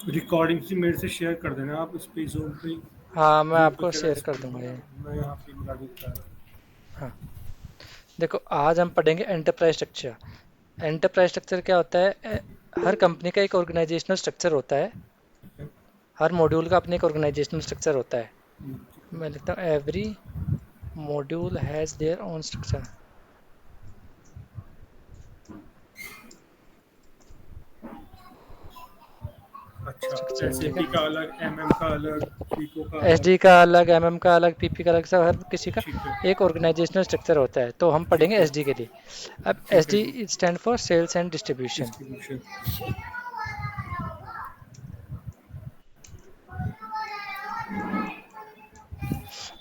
Recording से मेरे से शेयर कर देना आप इस पे ज़ूम पे। हाँ, मैं ज़ूम पे आपको कह रहा शेयर इस कर पे, दूंगा ये। मैं यहाँ पे लगा के दिखा रहा हाँ, देखो आज हम पढ़ेंगे एंटरप्राइज स्ट्रक्चर। एंटरप्राइज स्ट्रक्चर क्या होता है? हर कंपनी का एक ऑर्गेनाइजेशनल स्ट्रक्चर होता है। हूँ। हर मॉड्यूल का अपने एक ऑर्गेनाइजेशनल स्ट्रक्चर होता है। ठीक मैं लिखता हूँ every module has their own structure. है। अच्छा, स्ट्रक्चर एस ए ठीक है। पी का अलग, एम एम का अलग, फीको का एसडी अलग। का अलग, एमएम का अलग, पीपी का अलग, सब हर किसी का ठीक है। एक ऑर्गेनाइजेशनल स्ट्रक्चर होता है। तो हम पढ़ेंगे ठीक है। एसडी के लिए। अब ठीक है जी। SD stand for sales and distribution. Distribution.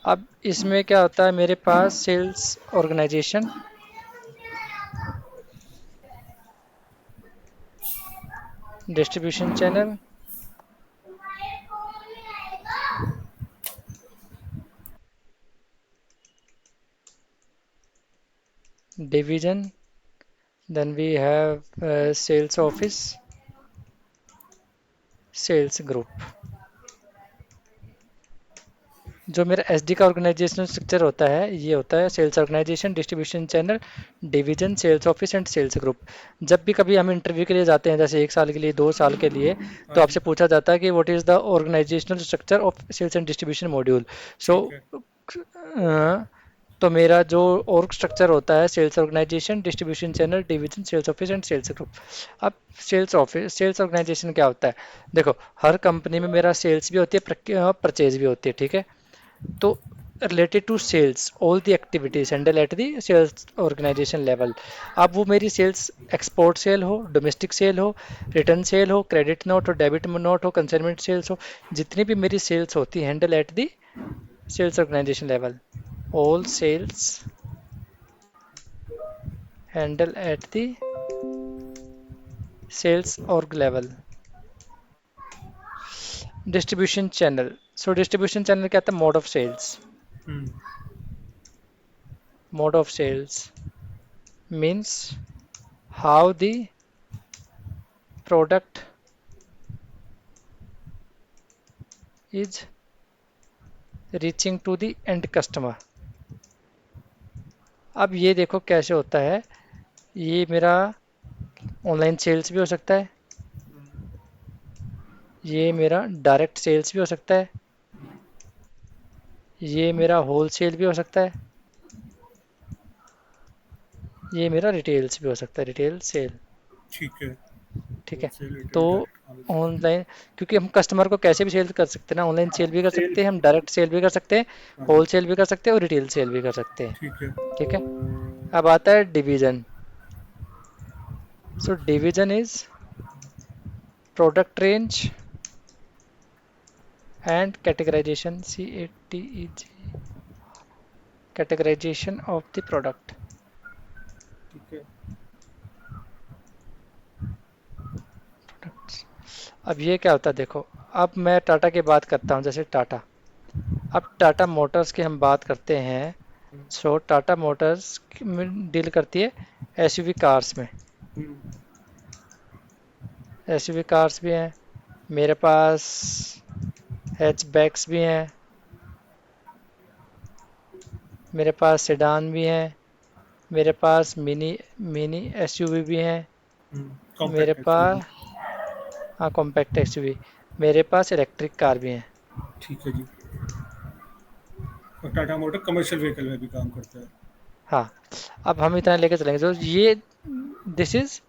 अब इसमें क्या होता है, मेरे पास sales organisation, distribution channel, division, then we have sales office, sales group. जो मेरा एसडी का ऑर्गेनाइजेशनल स्ट्रक्चर होता है, ये होता है sales organisation, distribution channel, division, sales office and sales group. जब भी कभी हम इंटरव्यू के लिए जाते हैं, जैसे 1 साल के लिए, 2 साल के लिए, हाँ तो जी। आपसे पूछा जाता है कि what is the organisational structure of sales and distribution module. So ठीक है। तो मेरा जो org स्ट्रक्चर होता है, sales organisation, distribution channel, division, sales office and sales group. अब सेल्स ऑफिस, सेल्स ऑर्गेनाइजेशन क्या होता है? देखो, हर कंपनी में मेरा सेल्स भी होती है, परचेज भी होती है, ठीक है। तो related to sales all the activities handle at the sales organization level। अब वो मेरी सेल्स एक्सपोर्ट सेल हो, डोमेस्टिक सेल हो, रिटर्न सेल हो, क्रेडिट नोट हो, डेबिट नोट हो, कंसाइनमेंट सेल्स हो, जितनी भी मेरी सेल्स होती है handle at the sales organisation level. All sales handle at the sales org level. Distribution channel, so distribution channel क्या था? Mode of sales. Hmm. Mode of sales means how the product is reaching to the end customer। अब ये देखो कैसे होता है। ये मेरा ऑनलाइन सेल्स भी हो सकता है, ये मेरा डायरेक्ट सेल्स भी हो सकता है, ये मेरा होल सेल भी हो सकता है, ये मेरा रिटेल्स भी हो सकता है, रिटेल सेल। ठीक है। ठीक है। होलसेल, तो रिटेल, डायरेक्ट, हाँ जी। ऑनलाइन, क्योंकि हम कस्टमर को कैसे भी सेल कर सकते हैं ना, ऑनलाइन सेल भी कर सेल। सकते हैं, हम डायरेक्ट सेल भी कर सकते हैं, हाँ जी। होल सेल भी कर सकते हैं और रिटेल सेल भी कर सकते हैं। ठीक है। ठीक है। अब आता है division. So division is product range and categorization, CATEG, categorization of the product। ठीक है। products। अब ये क्या होता है देखो, अब मैं टाटा की बात करता हूँ, जैसे टाटा। अब टाटा मोटर्स की हम बात करते हैं। सो टाटा मोटर्स डील करती है एसयूवी कार्स में। हम्म। एसयूवी कार्स भी हैं मेरे पास, हैचबैक्स भी हैं मेरे पास, सेडान भी हैं मेरे पास, मिनी मिनी एसयूवी भी हैं मेरे कॉम्पैक्ट पास। एक्सयूवी। हाँ, कॉम्पैक्ट एसयूवी। मेरे पास इलेक्ट्रिक कार भी हैं। ठीक है जी। और टाटा मोटर कमर्शियल व्हीकल में भी काम करता है। हाँ, अब हम इतना लेके चलेंगे तो ये, this is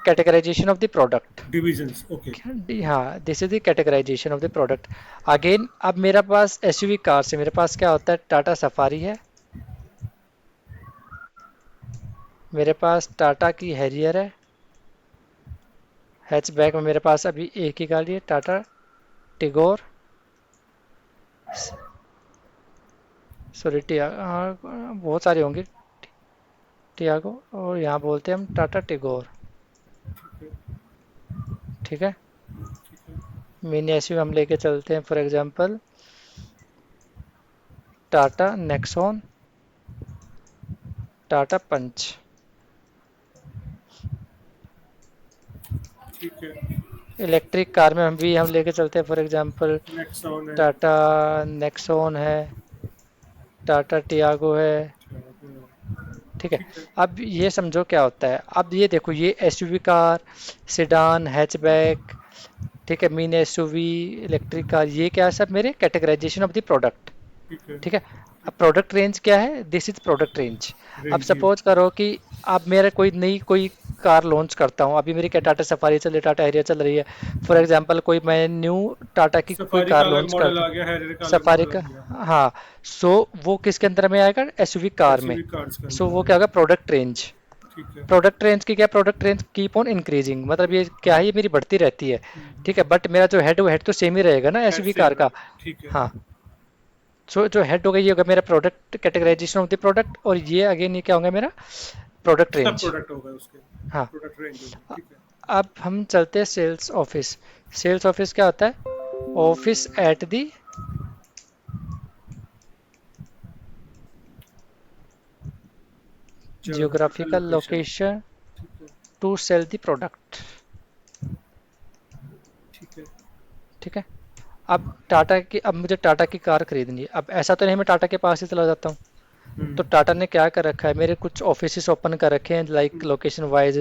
categorisation of the product. Divisions, okay. हाँ, this is the categorisation of the product. Again, अब मेरे पास एसयूवी कार से मेरे पास क्या होता है? टाटा सफारी है, मेरे पास टाटा की हैरियर है, हैचबैक में मेरे पास अभी एक ही गाड़ी है, टाटा टिगोर, सॉरी बहुत सारी होंगी, टियागो, और यहाँ बोलते हैं हम टाटा टिगोर। ठीक है। मिनी एसयूवी हम लेके चलते हैं, for example Tata Nexon, Tata Punch. ठीक है। इलेक्ट्रिक कार में हम लेके चलते हैं, फॉर एग्जांपल नेक्सॉन है। टाटा नेक्सॉन है, टाटा टियागो है। ठीक है। ठीक है। अब ये समझो क्या होता है, अब ये देखो, ये एसयूवी कार, सेडान, हैचबैक, ठीक है, मिनी एसयूवी, इलेक्ट्रिक कार, ये क्या है सब मेरे कैटेगराइजेशन ऑफ द प्रोडक्ट। ठीक है। ठीक है। अब ठीक है। प्रोडक्ट रेंज क्या है, दिस इज प्रोडक्ट रेंज। अब रेंज ही। सपोज करो कि अब मेरा कोई कार लॉन्च करता हूँ, अभी मेरी क्या टाटा सफारी चल रही है, टाटा हैरियर चल रही है, फॉर एग्जांपल कोई मैं न्यू टाटा की कोई सफारी का कार अलग लॉन्च मॉडल करता आ हूँ, गया, हैरियर का अलग सफारी मॉडल का, आ गया। हाँ, सो वो किसके अंदर में आएगा, एसयूवी कार में। एसयूवी कार्स के सो अंदर वो क्या आएगा। होगा, प्रोडक्ट रेंज। ठीक है। प्रोडक्ट रेंज की क्या, product range keep on increasing, मतलब ये क्या हाँ। है, ये मेरी बढ़ती रहती है। ठीक है, बट मेरा जो हेड, वो हेड तो सेम ही रहेगा ना हेड एसयूवी कार सेम का। रहेगा, ठीक है। हाँ। सो जो हेड होगा ये होगा मेरा product categorisation of the product, और ये अगेन ये क्या होगा मेरा प्रोडक्ट सब रेंज। प्रोडक्ट होगा उसके। हाँ। प्रोडक्ट रेंज होगी, ठीक है। अब हम चलते हैं सेल्स ऑफिस। सेल्स ऑफिस क्या होता है, office at the geographical geographical location. Location ठीक है। To sell the product. ठीक है। ठीक है। अब मुझे टाटा की कार खरीदनी है, अब ऐसा तो नहीं मैं टाटा के पास ही चला जाता हूँ। हम्म। तो टाटा ने क्या कर रखा है, मेरे कुछ ऑफिसेस ओपन कर रखे हैं, लाइक लोकेशन वाइज।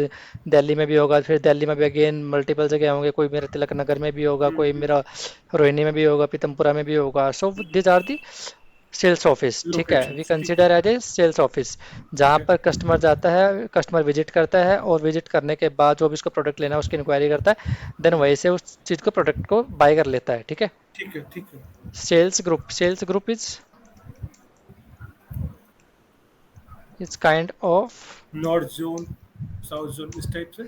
दिल्ली में भी होगा, फिर दिल्ली में भी अगेन मल्टीपल जगह होंगे, कोई मेरा तिलक नगर में भी होगा, कोई हम्म। मेरा रोहिणी में भी होगा, पीतमपुरा में भी होगा। So this are the sales office. ठीक है, वी लोकेशंस, ठीक है। Consider as a sales office, ठीक जहाँ है। पर कस्टमर जाता है, कस्टमर विजिट करता है, और विजिट करने के बाद जो भी उसको प्रोडक्ट लेना है उसकी इंक्वायरी करता है, देन वहीं से उस चीज़ को, प्रोडक्ट को बाय कर लेता है। ठीक है। ठीक है। ठीक है। Sales group is kind of, north zone, south zone, इस टाइप से।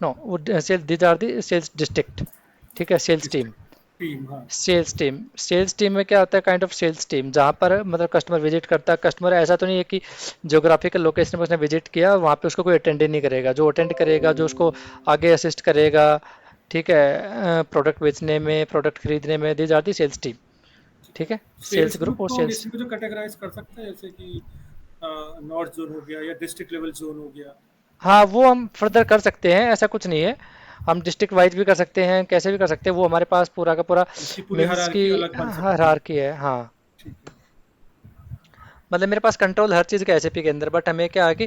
No, sales, these are the sales district. ठीक है, सेल्स टीम। डिस्ट्रिक्ट टीम, हाँ। सेल्स टीम में क्या होता है, काइंड ऑफ सेल्स टीम, जहाँ पर मतलब कस्टमर विजिट करता है। कस्टमर ऐसा तो नहीं है कि ज्योग्राफिकल लोकेशन पर उसने विजिट किया, वहाँ पे उसको कोई अटेंड ही नहीं करेगा, जो अटेंड करेगा, जो उसको आगे असिस्ट करेगा, ठीक है, प्रोडक्ट बेचने में, प्रोडक्ट खरीदने में, these are the sales team. ठीक है। ठीक है। सेल्स सेल्स ग्रुप ग्रुप और को हम सेल्स, इसमें तो कैटेगराइज कर सकते हैं, जैसे कि नॉर्थ जोन हो गया या डिस्ट्रिक्ट लेवल जोन हो गया। हाँ, वो हम फर्दर कर सकते हैं, ऐसा कुछ नहीं है। हम डिस्ट्रिक्ट वाइज भी कर सकते हैं, कैसे भी कर सकते हैं, वो हमारे पास पूरा का पूरा इसकी पूरी मीन्स की हायरार्की अलग बन सकती है। हायरार्की है। हाँ, ठीक है। मतलब मेरे पास कंट्रोल हर चीज़ का एसएपी के अंदर, बट हमें क्या है कि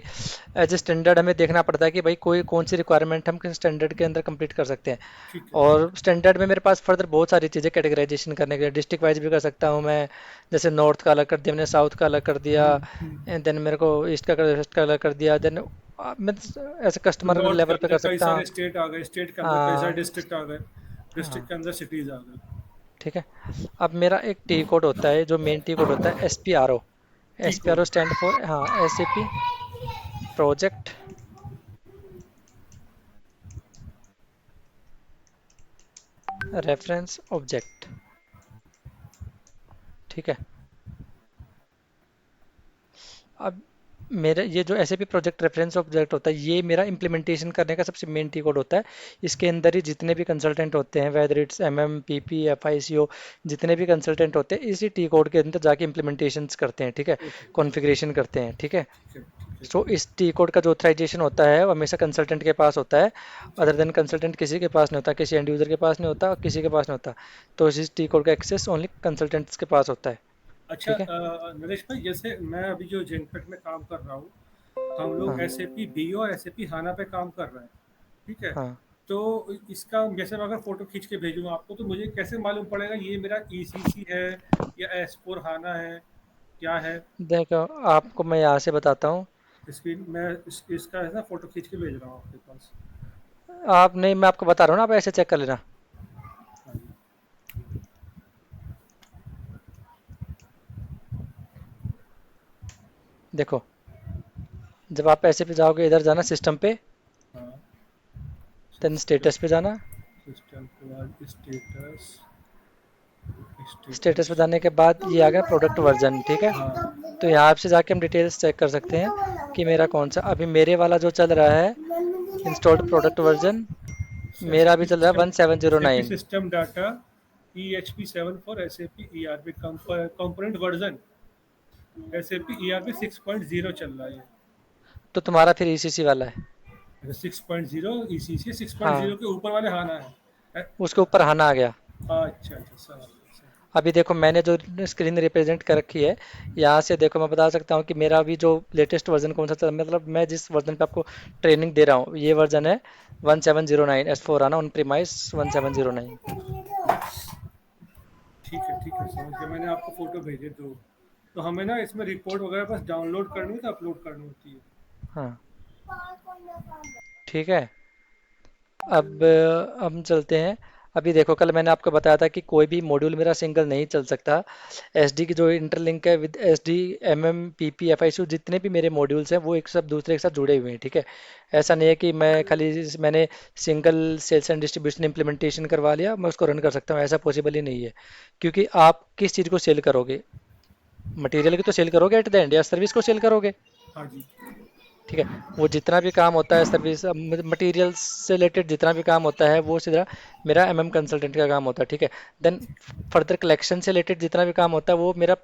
एज ए स्टैंडर्ड हमें देखना पड़ता है कि भाई कोई कौन सी रिक्वायरमेंट हम किस स्टैंडर्ड के अंदर कंप्लीट कर सकते हैं। ठीक है। और स्टैंडर्ड में मेरे पास फर्दर बहुत सारी चीज़ें कैटेगराइजेशन करने के लिए, डिस्ट्रिक्ट वाइज भी कर सकता हूँ मैं। जैसे नॉर्थ का अलग कर दिया मैंने, साउथ का अलग कर दिया, हम्म। एंड देन मेरे को ईस्ट का, वेस्ट का अलग कर दिया, देन मैं ऐसे तो कस्टमर नॉर्थ के लेवल पे अंदर कर कई सकता हूँ। सारे स्टेट आ गए, स्टेट के अंदर कई सारे हाँ। डिस्ट्रिक्ट आ गए, डिस्ट्रिक्ट हाँ। के अंदर सिटीज आ गए। ठीक है। अब मेरा एक टी कोड होता है, जो मेन टी कोड होता है, S P R O. T S P R code. O stand for, हाँ, S A P project reference object. ठीक है। अब मेरा ये जो S A P project reference object होता है, ये मेरा इम्प्लीमेंटेशन करने का सबसे मेन टी कोड होता है। इसके अंदर ही जितने भी कंसल्टेंट होते हैं, whether it's M M P P F I C O, जितने भी कंसल्टेंट होते हैं, इसी टी कोड के अंदर जाके इम्प्लीमेंटेशंस करते हैं। ठीक है, ओके। कॉन्फ़िगरेशन करते हैं। ठीक है। ठीक है। ठीक है। सो इस टी कोड का जो ऑथराइजेशन होता है वो हमेशा कंसल्टेंट के पास होता है। ठीक अदर है। देन कंसल्टेंट किसी के पास नहीं होता, किसी एंड यूजर के पास नहीं होता, किसी के पास नहीं होता। तो इस टी कोड का एक्सेस ओनली कंसल्टेंट्स के पास होता है। अच्छा, ठीक है। नरेश भाई, जैसे मैं अभी जो जेनपेट में काम कर रहा हूँ, हम लोग हाँ। एस ए पी बी और एस ए पी हाना पे काम कर रहे हैं। ठीक है। हाँ। तो इसका जैसे मैं अगर फोटो खींच के भेजूँ आपको, तो मुझे कैसे मालूम पड़ेगा ये मेरा ई सी सी है या एस फोर हाना है, क्या है? देखो, आपको मैं यहाँ से बताता हूँ। स्क्रीन मैं इसका है ना, फोटो खींच के भेज रहा हूँ आपके पास। आप नहीं, मैं आपको बता रहा हूँ ना, आप ऐसे चेक कर लेना। हाँ जी। देखो, जब आप ऐसे पे जाओगे, इधर जाना सिस्टम पे, हाँ। देन स्टेटस पे जाना। सिस्टम के बाद स्टेटस। Status status. पे जाने के बाद ये आ गया प्रोडक्ट वर्जन। ठीक है। हाँ। तो यहाँ से जाके हम डिटेल्स चेक कर सकते हैं कि मेरा कौन सा, अभी मेरे वाला जो चल रहा है installed product version, S A मेरा भी पी चल रहा है system, one seven zero S A P nine system data, E H P seven for S A P E R P component version, S A P E R P 6.0 चल रहा है। तो तुम्हारा फिर ईसीसी वाला है। ये 6.0 ई सी सी, 6.0 हाँ। के ऊपर वाले हाना है। ए- उसके ऊपर हाना आ गया। अच्छा अच्छा, समझ गया, अभी देखो मैंने जो स्क्रीन रिप्रेजेंट कर रखी है, यहाँ से देखो मैं बता सकता हूँ कि मेरा अभी जो लेटेस्ट वर्जन कौन सा चल, मतलब मैं जिस वर्जन पे आपको ट्रेनिंग दे रहा हूँ, ये वर्जन है 1709 S4 आना ऑन प्रीमाइस 1709। ठीक है, समझ गया। मैंने आपको फ़ोटो भेजे दो। तो हमें ना इसमें रिपोर्ट वगैरह बस डाउनलोड करनी है तो अपलोड करनी होती है। हाँ ठीक है। अब हम चलते हैं। अभी देखो कल मैंने आपको बताया था कि कोई भी मॉड्यूल मेरा सिंगल नहीं चल सकता। एसडी की जो इंटरलिंक है with SD, MM, PP, FIC, जितने भी मेरे मॉड्यूल्स हैं वो एक सब दूसरे के साथ जुड़े हुए हैं, ठीक है। ऐसा नहीं है कि मैं खाली मैंने single sales and distribution implementation करवा लिया मैं उसको रन कर सकता हूँ, ऐसा पॉसिबल ही नहीं है। क्योंकि आप किस चीज़ को सेल करोगे? मटेरियल की तो सेल करोगे एट द एंड, या सर्विस को सेल करोगे? हाँ जी। ठीक है। वो जितना भी काम होता है सर्विस मटेरियल से रिलेटेड, जितना भी काम होता है वो सीधा मेरा एमएम कंसल्टेंट का काम होता है, ठीक है। देन फर्दर कलेक्शन से रिलेटेड जितना भी काम होता है वो मेरा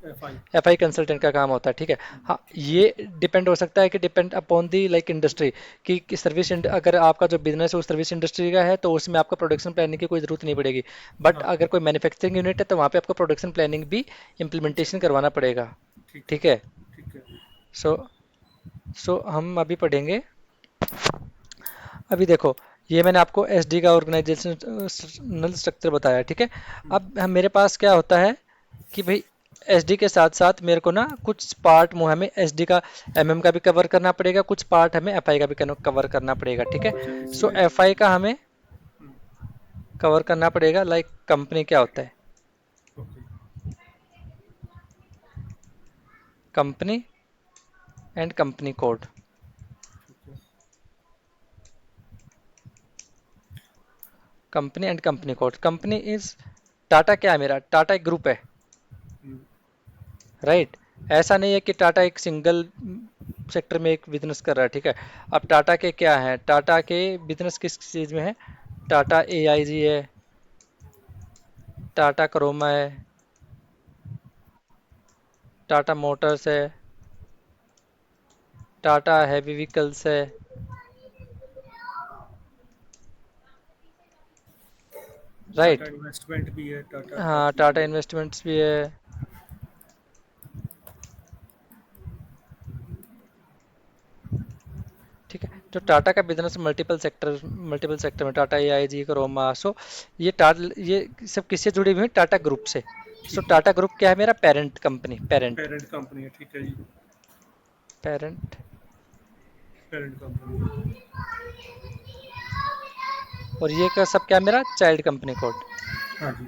एफ आई। एफआई कंसल्टेंट का काम होता है, ठीक है। हाँ, ठीक है। ये डिपेंड हो सकता है कि depend upon the like industry, कि सर्विस, अगर आपका जो बिजनेस है उस सर्विस इंडस्ट्री का है तो उसमें आपको प्रोडक्शन प्लानिंग की कोई ज़रूरत नहीं पड़ेगी। बट हाँ अगर कोई मैन्युफैक्चरिंग यूनिट है तो वहाँ पे आपको प्रोडक्शन प्लानिंग भी इम्प्लीमेंटेशन करवाना पड़ेगा, ठीक है। ठीक है। ठीक है। सो हम अभी पढ़ेंगे। अभी देखो ये मैंने आपको एसडी का ऑर्गेनाइजेशनल स्ट्रक्चर बताया, ठीक है। अब हम मेरे पास क्या होता है कि भाई एसडी के साथ साथ मेरे को ना कुछ पार्ट हमें एसडी का, एमएम का भी कवर करना पड़ेगा, कुछ पार्ट हमें एफआई का भी कवर करना पड़ेगा, ठीक है। अच्छा, सो इसमें। एफआई का हमें कवर करना पड़ेगा, लाइक कंपनी क्या होता है, okay. Company and company code. ठीक है। Company and company code, company is Tata, क्या है मेरा टाटा एक ग्रुप है, हम्म, राइट। ऐसा नहीं है कि टाटा एक सिंगल सेक्टर में एक बिजनेस कर रहा है, ठीक है। अब टाटा के क्या है, टाटा के बिजनेस किस चीज़ में है, टाटा एआईजी है, टाटा क्रोमा है, टाटा मोटर्स है, टाटा हैवी व्हीकल्स है, टाटा राइट। इन्वेस्टमेंट भी है, टाटा हाँ कॉफी टाटा भी है। इन्वेस्टमेंट्स भी है, ठीक है। जो टाटा का बिजनेस मल्टीपल सेक्टर में, टाटा एआईजी, क्रोमा, सो ये सब किससे जुड़े हुए हैं, टाटा ग्रुप से। सो ठीक है। टाटा ग्रुप क्या है, मेरा parent company, parent, parent company है, ठीक है जी। पेरेंट। Parent company. और ये का सब क्या है, मेरा चाइल्ड कंपनी कोड, हाँ जी।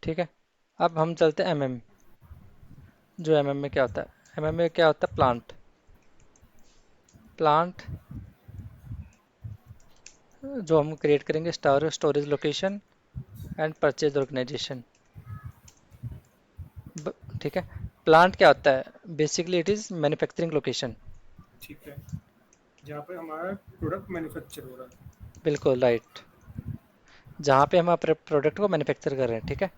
ठीक है। अब हम चलते हैं एमएम। जो एमएम में क्या होता है, एमएम में क्या होता है, प्लांट, प्लांट जो हम क्रिएट करेंगे, storage location and purchase organisation, ठीक है। प्लांट क्या होता है, basically it is manufacturing location. ठीक है, जहाँ पे हमारा प्रोडक्ट मैन्युफैक्चर हो रहा है। बिल्कुल राइट, जहाँ पे हम अपने प्रोडक्ट को मैन्युफैक्चर कर रहे हैं, ठीक है।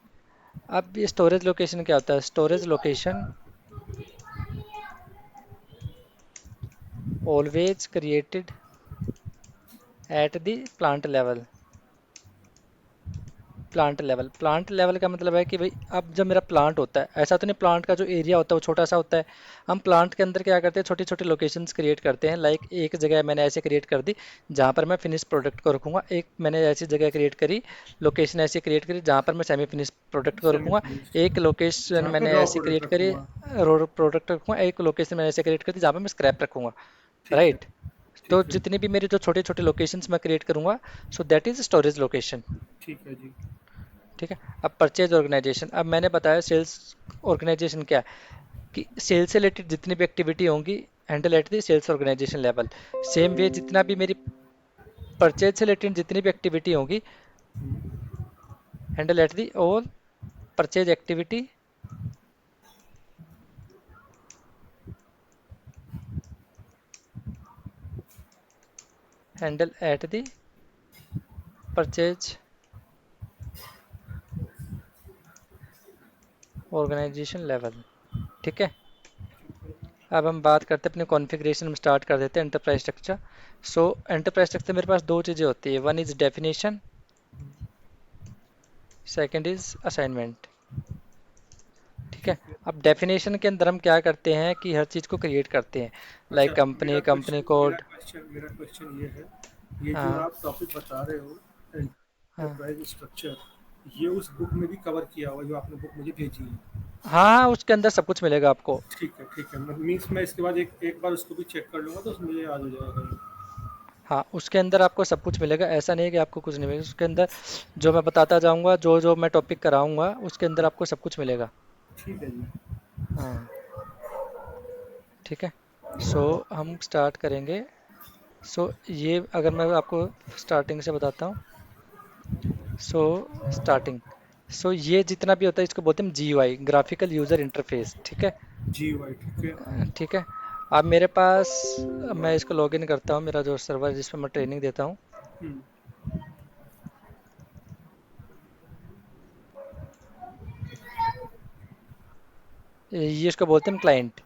अब ये स्टोरेज लोकेशन क्या होता है, storage location always created at the plant level. Plant level का मतलब है कि भाई अब जब मेरा प्लांट होता है, ऐसा तो नहीं प्लांट का जो एरिया होता है वो छोटा सा होता है। हम प्लांट के अंदर क्या करते हैं, छोटी छोटी लोकेशंस क्रिएट करते हैं, लाइक एक जगह मैंने ऐसे क्रिएट कर दी जहाँ पर मैं फिनिश प्रोडक्ट को रखूंगा, एक मैंने ऐसी जगह क्रिएट करी, लोकेशन ऐसी क्रिएट करी जहाँ पर मैं सेमी फिनिश प्रोडक्ट को सेमी रखूंगा, फिनिश्ड। एक लोकेशन जहाँ पे मैंने रॉ ऐसी प्रोडक्ट क्रिएट करी, रखूँगा। रो प्रोडक्ट रखूंगा, एक लोकेशन मैंने ऐसे क्रिएट करी जहाँ पर मैं स्क्रैप रखूंगा, ठीक है। राइट। तो ठीक है। जितनी भी मेरी जो छोटी छोटी लोकेशंस मैं क्रिएट करूंगा, so that is storage location, ठीक है जी। ठीक है। अब परचेज ऑर्गेनाइजेशन, अब मैंने बताया सेल्स ऑर्गेनाइजेशन क्या है, कि सेल्स से रिलेटेड जितनी भी एक्टिविटी होंगी handle at the sales organisation level. Same way जितना भी मेरी परचेज से रिलेटेड जितनी भी एक्टिविटी होंगी handle at the all purchase activity handle at the purchase organisation level, ठीक है। अब हम बात करते हैं अपने कॉन्फ़िगरेशन में, स्टार्ट कर देते हैं एंटरप्राइज स्ट्रक्चर। सो एंटरप्राइज स्ट्रक्चर मेरे पास दो चीज़ें होती है, one is definition, second is assignment. ठीक है। ठीक है। अब डेफिनेशन के अंदर हम क्या करते हैं कि हर चीज़ को क्रिएट करते हैं, अच्छा, लाइक कंपनी, कंपनी कोड। मेरा क्वेश्चन ये है, ये जो हाँ आप टॉपिक बता रहे हो, हाँ एंटरप्राइज स्ट्रक्चर, ये उस बुक में भी कवर किया हुआ जो आपने बुक मुझे भेजी है? हाँ हाँ, उसके अंदर सब कुछ मिलेगा आपको। ठीक है, मीन्स मैं इसके बाद एक एक बार उसको भी चेक कर लूँगा तो मुझे याद हो जाएगा ये। हाँ, उसके अंदर आपको सब कुछ मिलेगा, ऐसा नहीं है कि आपको कुछ नहीं मिलेगा उसके अंदर। जो मैं बताता जाऊँगा, जो जो मैं टॉपिक कराऊँगा उसके अंदर आपको सब कुछ मिलेगा। ठीक है जी। हाँ, ठीक है। सो हम स्टार्ट करेंगे। सो ये अगर मैं आपको स्टार्टिंग से बताता हूँ। सो स्टार्टिंग, सो ये जितना भी होता है इसको बोलते हैं GUI, ग्राफिकल यूजर इंटरफेस। ठीक है। जी वाई, ठीक है। ठीक है। अब मेरे पास, अब मैं इसको लॉगिन करता हूँ, मेरा जो सर्वर जिस पे मैं ट्रेनिंग देता हूँ। हम्म, ये इसको बोलते हैं क्लाइंट।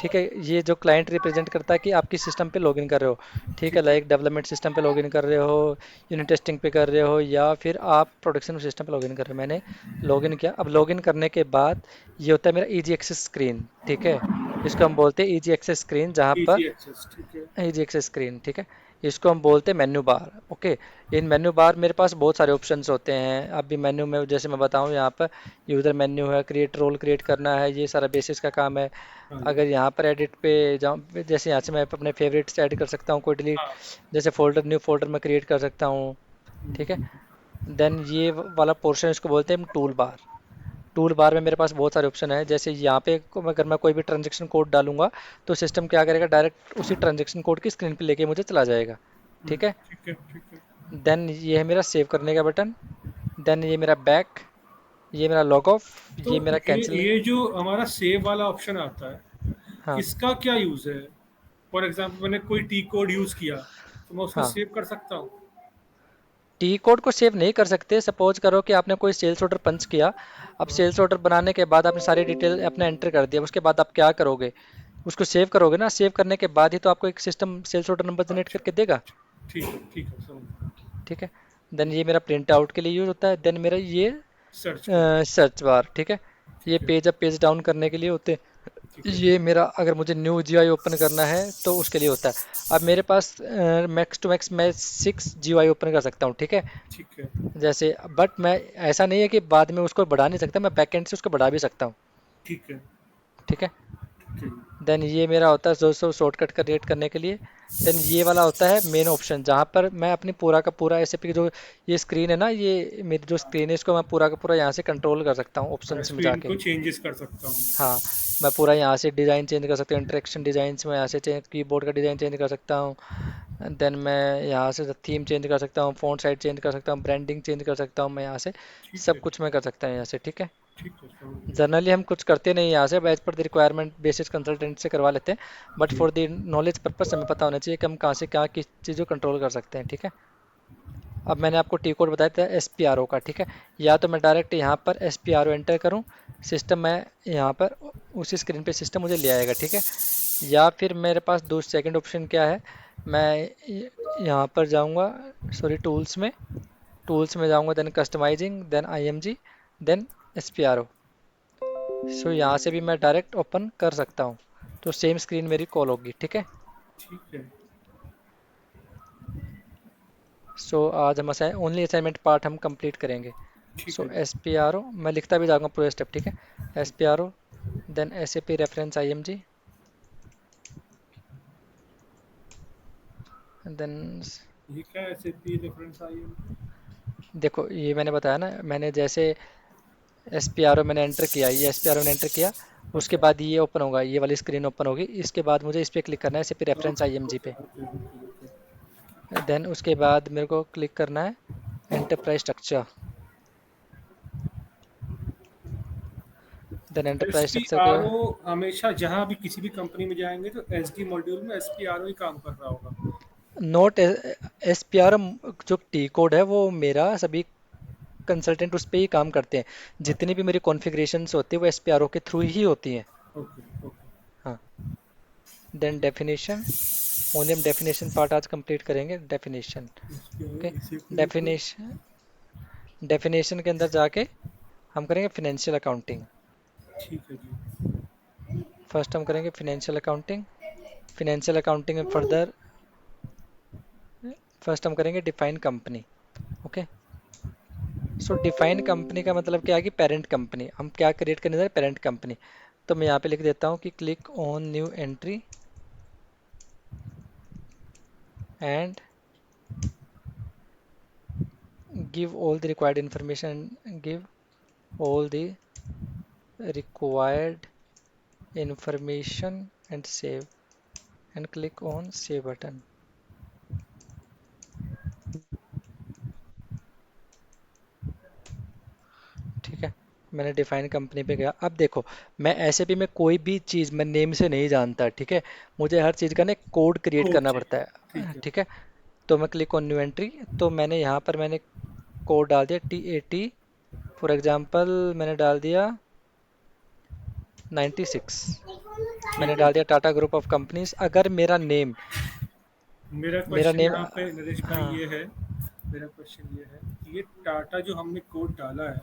ठीक है। ये जो क्लाइंट रिप्रेजेंट करता है कि आप किस सिस्टम पे लॉगिन कर रहे हो। ठीक है, ठीक है। लाइक डेवलपमेंट सिस्टम पे लॉगिन कर रहे हो, यूनिट टेस्टिंग पे कर रहे हो, या फिर आप प्रोडक्शन सिस्टम पे लॉगिन कर रहे हो। मैंने लॉगिन किया। अब लॉगिन करने के बाद ये होता है मेरा इजी एक्सेस स्क्रीन। ठीक है। इसको हम बोलते हैं इजी एक्सेस स्क्रीन, जहाँ पर इजी एक्सेस, ठीक है। Easy access screen. ठीक है। इसको हम बोलते हैं menu bar. Okay. In menu bar मेरे पास बहुत सारे ऑप्शंस होते हैं। अभी मेन्यू में जैसे मैं बताऊं, यहाँ पर यूज़र मेन्यू है, क्रिएट रोल क्रिएट करना है, ये सारा बेसिस का काम है। हाँ जी। अगर यहाँ पर एडिट पे जाऊँ, जैसे यहाँ से मैं अपने फेवरेट्स ऐड कर सकता हूँ, कोई डिलीट, हाँ। जैसे फोल्डर, न्यू फोल्डर में क्रिएट कर सकता हूँ। ठीक है। देन ये वाला पोर्शन इसको बोलते हैं टूल बार। टूल बार में मेरे पास बहुत सारे ऑप्शन है, जैसे यहाँ पे अगर मैं कोई भी ट्रांजेक्शन कोड डालूंगा तो सिस्टम क्या करेगा, डायरेक्ट उसी ट्रांजेक्शन कोड की स्क्रीन पे लेके मुझे चला जाएगा। ठीक है। ठीक है, ठीक है। देन ये है मेरा सेव करने का बटन। देन ये मेरा बैक, ये मेरा लॉग ऑफ, तो ये मेरा कैंसिल। ये जो हमारा सेव वाला ऑप्शन आता है, हाँ इसका क्या यूज़ है? फॉर एग्जांपल मैंने कोई टी कोड यूज़ किया, तो मैं उसको हाँ, सेव कर सकता हूँ? टी कोड को सेव नहीं कर सकते। सपोज करो कि आपने कोई सेल्स ऑर्डर पंच किया। अब सेल्स ऑर्डर बनाने के बाद आपने सारी डिटेल अपना एंटर कर दिया, उसके बाद आप क्या करोगे, उसको सेव करोगे ना। सेव करने के बाद ही तो आपको एक system sales order number generate अच्छा, करके देगा। ठीक है, समझ। ठीक है। देन ये मेरा प्रिंट आउट के लिए यूज होता है। देन मेरा ये सर्च के लिए। Search bar. ठीक है। ये ठीक है, पेज अप पेज डाउन करने के लिए होते हैं। ठीक है, ये मेरा अगर मुझे न्यू GUI ओपन करना है तो उसके लिए होता है। अब मेरे पास मैक्स टू मैक्स मैं 6 GUI ओपन कर सकता हूँ। ठीक है। ठीक है, जैसे, बट मैं, ऐसा नहीं है कि बाद में उसको बढ़ा नहीं सकता, मैं बैकएंड से उसको बढ़ा भी सकता हूँ। ठीक है, ठीक है। ठीक है। देन ये मेरा होता है दोस्तों शॉर्टकट क्रिएट करने के लिए। देन ये वाला होता है मेन ऑप्शन, जहाँ पर मैं अपनी पूरा का पूरा SAP की जो ये स्क्रीन है ना, ये मेरी जो स्क्रीन है, इसको मैं पूरा का पूरा यहाँ से कंट्रोल कर सकता हूँ हाँ, ऑप्शंस में स्क्रीन जाके। को चेंजेस कर सकता हूँ। हाँ, मैं पूरा यहाँ से डिज़ाइन चेंज कर सकता हूँ, इंटरेक्शन डिज़ाइंस में यहाँ से चेंज, कीबोर्ड का डिज़ाइन चेंज कर सकता हूँ। देन मैं यहाँ से थीम चेंज कर सकता हूँ, फ़ॉन्ट साइज चेंज कर सकता हूँ, ब्रांडिंग चेंज कर सकता हूँ मैं यहाँ से। ठीक सब है, कुछ मैं कर सकता हूँ यहाँ से। ठीक है। ठीक है, समझ गया। जनरली हम कुछ करते नहीं यहाँ से, as per the requirement basis consultant से करवा लेते हैं। बट जी। फॉर द नॉलेज पर्पस हमें पता होना चाहिए कि हम कहाँ से क्या किस चीज़ को कंट्रोल कर सकते हैं। ठीक है। अब मैंने आपको टी कोड बताया था SPRO का। ठीक है। या तो मैं डायरेक्ट यहाँ पर SPRO एंटर करूँ, सिस्टम मैं यहाँ पर उसी स्क्रीन पे सिस्टम मुझे ले आएगा। ठीक है। या फिर मेरे पास दूसरा सेकंड ऑप्शन क्या है, मैं यहाँ पर जाऊँगा, सॉरी टूल्स में जाऊँगा, then customising, then IMG, then SPRO। So यहाँ से भी मैं डायरेक्ट ओपन कर सकता हूँ, तो सेम स्क्रीन मेरी कॉल होगी। ठीक है। ठीक है, सो आज हम ओनली असाइनमेंट पार्ट हम कंप्लीट करेंगे। ठीक सो है जी। SPRO मैं लिखता भी जाऊँगा पूरे स्टेप। ठीक है। SPRO, then SAP reference IMG, then ये क्या है, SAP रेफरेंस आई एम? देखो ये मैंने बताया ना, मैंने जैसे SPRO मैंने एंटर किया, ये SPRO मैंने एंटर किया, उसके अच्छा। बाद ये ओपन होगा, ये वाली स्क्रीन ओपन होगी। इसके बाद मुझे इस पर क्लिक करना है, SAP reference okay, IMG okay, पे। Okay, okay, okay. देन उसके बाद मेरे को क्लिक करना है enterprise structure. Then S enterprise P structure के, आर ओ हमेशा जहाँ भी किसी भी कंपनी में जाएंगे तो SD मॉड्यूल में SPRO ही काम कर रहा होगा? नोट SPRO जो टी कोड है वो मेरा सभी कंसल्टेंट उस पर ही काम करते हैं। जितनी अच्छा। भी मेरी कॉन्फ़िगरेशंस होती है वो SPRO के थ्रू ही होती हैं। Okay, okay. हाँ। देन डेफिनेशन, ओनली हम डेफिनेशन पार्ट आज कंप्लीट करेंगे। डेफिनेशन, इसके ओके। इसे क्लिक करो। डेफिनेशन, डेफिनेशन के अंदर जाके हम करेंगे फिनेंशियल अकाउंटिंग। ठीक है जी। फर्स्ट हम करेंगे फिनेंशियल अकाउंटिंग। फिनेंशियल अकाउंटिंग में फर्दर फर्स्ट हम करेंगे डिफाइन कंपनी, ओके। सो डिफाइन कंपनी का मतलब क्या है कि पेरेंट कंपनी, हम क्या क्रिएट करने जा रहे हैं, पेरेंट कंपनी। तो मैं यहाँ पे लिख देता हूँ कि click on new entry and give all the required information, give all the required information and save and click on save button। ठीक है, मैंने डिफाइन कंपनी पे गया। अब देखो, मैं एसएपी में कोई भी चीज़ मैं नेम से नहीं जानता, ठीक है। मुझे हर चीज़ का ना कोड क्रिएट कोड करना पड़ता चाहिए। है, ठीक है। ठीक है। तो मैं क्लिक ऑन न्यू एंट्री, तो मैंने यहाँ पर मैंने कोड डाल दिया TAT, फॉर एग्जांपल मैंने डाल दिया 96। मैंने ठीक है डाल दिया जी। Tata group of companies. अगर मेरा नेम, मेरा मेरा क्वेश्चन नेम, यहाँ पे नरेश भाई हाँ, ये है, मेरा क्वेश्चन ये है कि ये टाटा जो हमने कोड डाला है,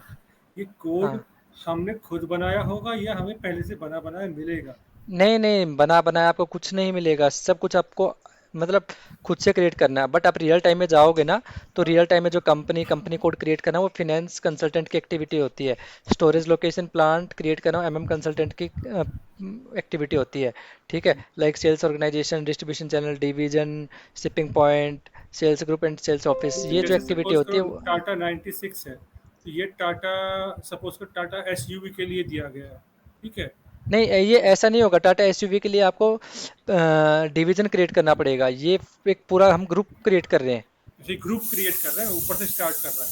ये कोड हाँ, हमने खुद बनाया होगा या हमें पहले से बना बनाया मिलेगा? नहीं नहीं, बना बनाया आपको कुछ नहीं मिलेगा, सब कुछ आपको मतलब खुद से क्रिएट करना है। बट आप रियल टाइम में जाओगे ना, तो रियल टाइम में जो कंपनी कंपनी कोड क्रिएट करना वो फिनेंस कंसल्टेंट की एक्टिविटी होती है। स्टोरेज लोकेशन प्लांट क्रिएट करना MM कंसल्टेंट की एक्टिविटी होती है, ठीक है। Like sales organisation, distribution channel, division, shipping point, sales group and sales office, तो ये जो जैसे एक्टिविटी सपोज होती करो है टाटा 96 है, तो ये टाटा, सपोज करो टाटा एसयूवी के लिए दिया गया है, ठीक है? नहीं, ये ऐसा नहीं होगा। टाटा एसयूवी के लिए आपको डिवीजन क्रिएट करना पड़ेगा। ये एक पूरा हम ग्रुप क्रिएट कर रहे हैं। जैसे ग्रुप क्रिएट कर रहा है, ऊपर से स्टार्ट कर रहा है।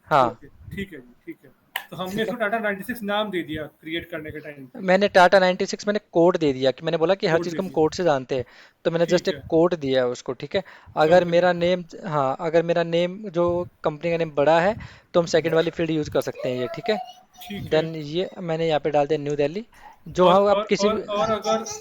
हाँ, ओके, ठीक है जी, ठीक है। तो हमने ठीक है। इसको टाटा 96 नाम दे दिया क्रिएट करने के टाइम पे। मैंने टाटा 96 मैंने कोड दे दिया, कि मैंने बोला कि हर कोड चीज़ दे को हम दिया। कोड से जानते हैं। तो मैंने जस्ट ठीक एक है। कोड दिया है उसको, ठीक है। अगर कंपनी मेरा का। नेम, हाँ, अगर मेरा नेम जो कंपनी का नेम बड़ा है, तो हम सेकंड वाली फील्ड यूज़ कर सकते हैं, ये ठीक है। ठीक है। देन ये मैंने यहाँ पे डाल दिया न्यू दिल्ली। जो और हाँ आप और किसी और भी,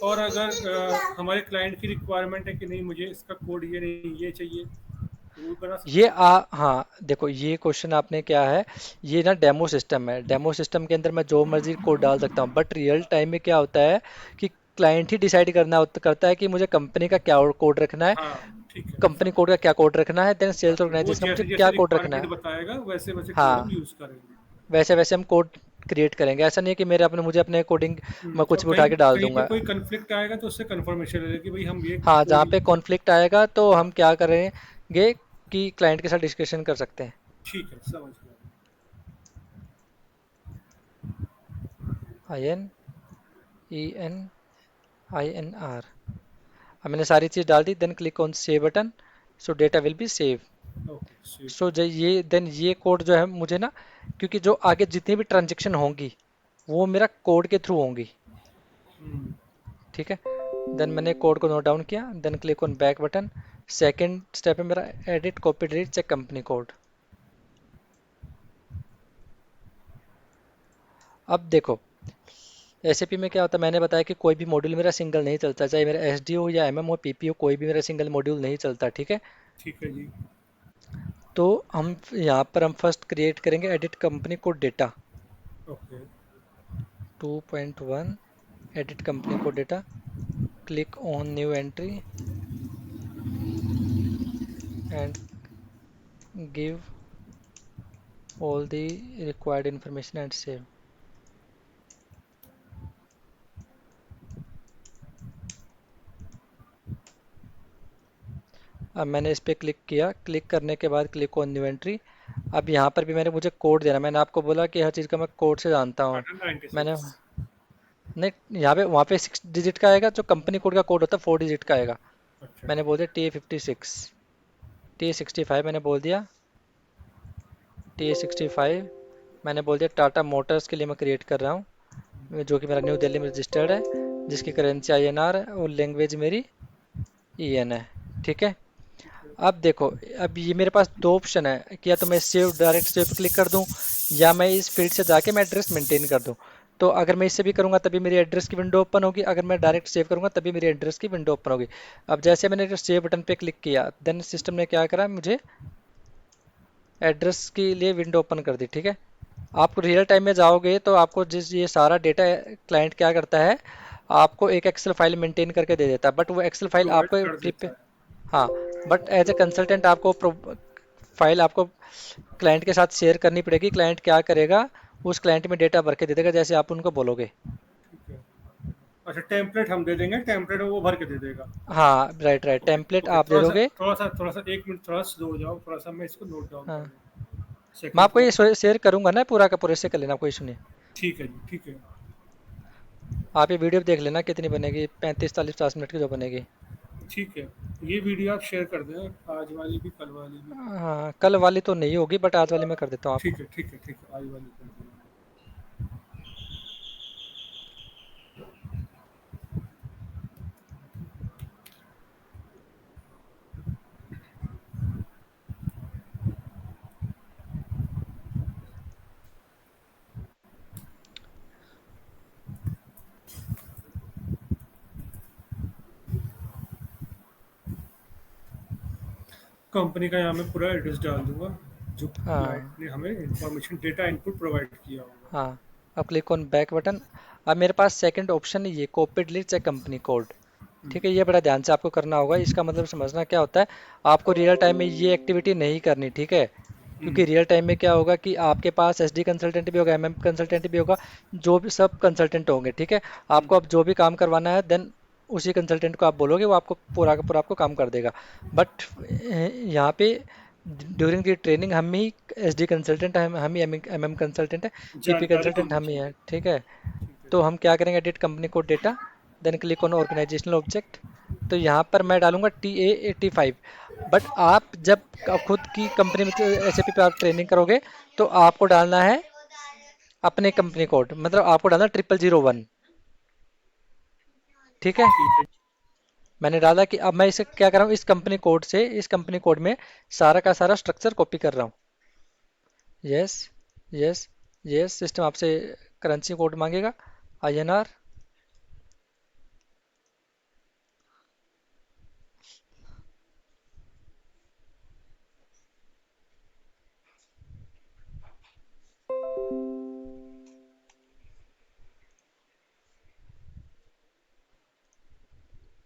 और अगर हमारे क्लाइंट की रिक्वायरमेंट है कि नहीं, मुझे इसका कोड ये नहीं ये चाहिए, तो वो बना ये सकते हैं। हाँ देखो, ये क्वेश्चन आपने क्या है, ये ना डेमो सिस्टम है। डेमो सिस्टम के अंदर मैं जो मर्जी कोड डाल सकता हूँ, बट रियल टाइम में क्या होता है कि क्लाइंट ही डिसाइड करता है कि मुझे कंपनी का क्या कोड रखना है, हाँ, ठीक है, कंपनी समझ कोड का गया। क्या कोड रखना है, देन हाँ, सेल्स तो वो ऑर्गेनाइजेशन मुझे जैसे क्या जैसे कोड रखना रिक्वायरमेंट है। बताएगा वैसे वैसे कोड हम हाँ, यूज़ करेंगे। वैसे वैसे हम कोड क्रिएट करेंगे। ऐसा नहीं है कि मेरे अपने मुझे अपने कोडिंग मैं और कुछ भी कहीं उठा के डाल कहीं पे दूंगा। कोई कन्फ्लिक्ट आएगा तो उससे कन्फर्मेशन ले लें कि भाई हम ये हाँ, कोड जहाँ पे यूज़। कॉन्फ्लिक्ट आएगा तो हाँ, हम क्या करेंगे कि क्लाइंट के साथ डिस्कशन कर सकते हैं। ठीक है, समझ गया। INENINR, अब मैंने सारी चीज़ डाल दी, then click on save button. So data will be save. Okay, save सो कर जो दिया। ये देन ये कोड जो है मुझे ना, क्योंकि जो आगे जितनी भी ट्रांजेक्शन होंगी वो मेरा कोड के थ्रू होंगी, हम्म, ठीक है। देन मैंने कोड को नोट डाउन किया, then click on back button. Second step है मेरा edit copy delete check company code. अब देखो, एसएपी में क्या होता है, मैंने बताया कि कोई भी मॉड्यूल मेरा सिंगल नहीं चलता, चाहे मेरा एसडी हो या एमएम हो, पीपी हो, कोई भी मेरा सिंगल मॉड्यूल नहीं चलता, ठीक है। ठीक है जी। तो हम यहाँ पर हम फर्स्ट क्रिएट करेंगे edit company code data okay. 2.1, edit company code data, click on new entry and give all the required information and save. अब मैंने इस पर क्लिक किया, क्लिक करने के बाद क्लिक ऑन न्यू एंट्री। अब यहाँ पर भी मैंने मुझे कोड देना, मैंने आपको बोला कि हर चीज़ का मैं कोड से जानता हूँ। टाटा मैंने 96। नहीं, यहाँ पे वहाँ पे 6 डिजिट का आएगा, जो कंपनी कोड का कोड होता है 4 डिजिट का आएगा। अच्छा। मैंने बोल दिया T56, T65 मैंने बोल दिया, T65 मैंने बोल दिया। टाटा मोटर्स के लिए मैं क्रिएट कर रहा हूँ, जो कि मेरा न्यू दिल्ली में रजिस्टर्ड है, जिसकी करेंसी INR है और लैंग्वेज मेरी EN है, ठीक है। ठीक है। अब देखो, अब ये मेरे पास दो ऑप्शन है कि या तो मैं सेव डायरेक्ट सेव पे क्लिक कर दूं, या मैं इस फील्ड से जाके मैं एड्रेस मेंटेन कर दूं। तो अगर मैं इससे भी करूंगा तभी मेरी एड्रेस की विंडो ओपन होगी, अगर मैं डायरेक्ट सेव करूंगा तभी मेरी एड्रेस की विंडो ओपन होगी। अब जैसे मैंने सेव बटन पे क्लिक किया, देन सिस्टम ने क्या करा, मुझे एड्रेस के लिए विंडो ओपन कर दी। ठीक है, आप रियल टाइम में जाओगे तो आपको जिस ये सारा डेटा क्लाइंट क्या करता है, आपको एक एक्सेल फाइल मेंटेन करके दे देता है, बट वो एक्सेल फाइल प्रोवाइड आपको कर देता है। हाँ, बट एज ए कंसल्टेंट आपको फाइल आपको क्लाइंट के साथ शेयर करनी पड़ेगी। क्लाइंट क्या करेगा, उस क्लाइंट में डेटा भर के दे देगा जैसे आप उनको बोलोगे। ठीक है। अच्छा, टेम्पलेट हम दे देंगे, टेम्पलेट वो भर के दे देगा। हाँ right right, okay, template okay, आप दे दोगे। थोड़ा सा 1 मिनट थोड़ा स्लो हो जाओ, थोड़ा सा मैं इसको नोट डाउन कर हाँ, लूँ। मैं सेकंड आपको ये फ्लोर। शेयर करूंगा ना पूरा का पूरा, से कर लेना, कोई सुनिए। ठीक है जी, ठीक है। आप ये वीडियो देख लेना कितनी बनेगी, 35 40 50 मिनट की जो बनेगी। ठीक है। ये वीडियो आप शेयर कर दें, आज वाली भी, कल वाली भी। हाँ, कल वाली तो नहीं होगी बट आज वाली मैं कर देता हूँ ठीक आपको। है, ठीक है, ठीक है, आज वाली कर दें। कंपनी का यहाँ मैं पूरा एड्रेस डाल दूंगा, जो हाँ क्लाइंट ने हमें इंफॉर्मेशन डेटा इनपुट प्रोवाइड किया होगा। हाँ, अब क्लिक ऑन बैक बटन। अब मेरे पास सेकंड ऑप्शन है ये copy delete check company code. ठीक है, ये बड़ा ध्यान से आपको करना होगा, इसका मतलब समझना क्या होता है, आपको रियल टाइम में ये एक्टिविटी नहीं करनी। ठीक है, क्योंकि रियल टाइम में क्या होगा कि आपके पास एसडी कंसल्टेंट भी होगा, एमएम कंसल्टेंट भी होगा, जो भी सब कंसल्टेंट होंगे। ठीक है, आपको अब जो भी काम करवाना है देन उसी कंसल्टेंट को आप बोलोगे, वो आपको पूरा का पूरा आपको काम कर देगा। बट यहाँ पे ड्यूरिंग दी ट्रेनिंग हम ही एसडी कंसल्टेंट, हम ही एमएम कंसल्टेंट है, पीपी जानकारी कंसल्टेंट होनी हम ही है। चाहिए। ठीक है, ठीक है। तो हम क्या करेंगे, edit company code data, then click on organisational object. तो यहाँ पर मैं डालूंगा TA85। बट आप जब खुद की कंपनी में एसएपी पे आप ट्रेनिंग करोगे तो आपको डालना है अपने कंपनी कोड, मतलब आपको डालना 0001। ठीक है, ठीक है। मैंने डाला कि अब मैं इसे क्या कर रहा हूँ, इस कंपनी कोड से इस कंपनी कोड में सारा का सारा स्ट्रक्चर कॉपी कर रहा हूँ। यस यस यस, सिस्टम आपसे करेंसी कोड मांगेगा, INR।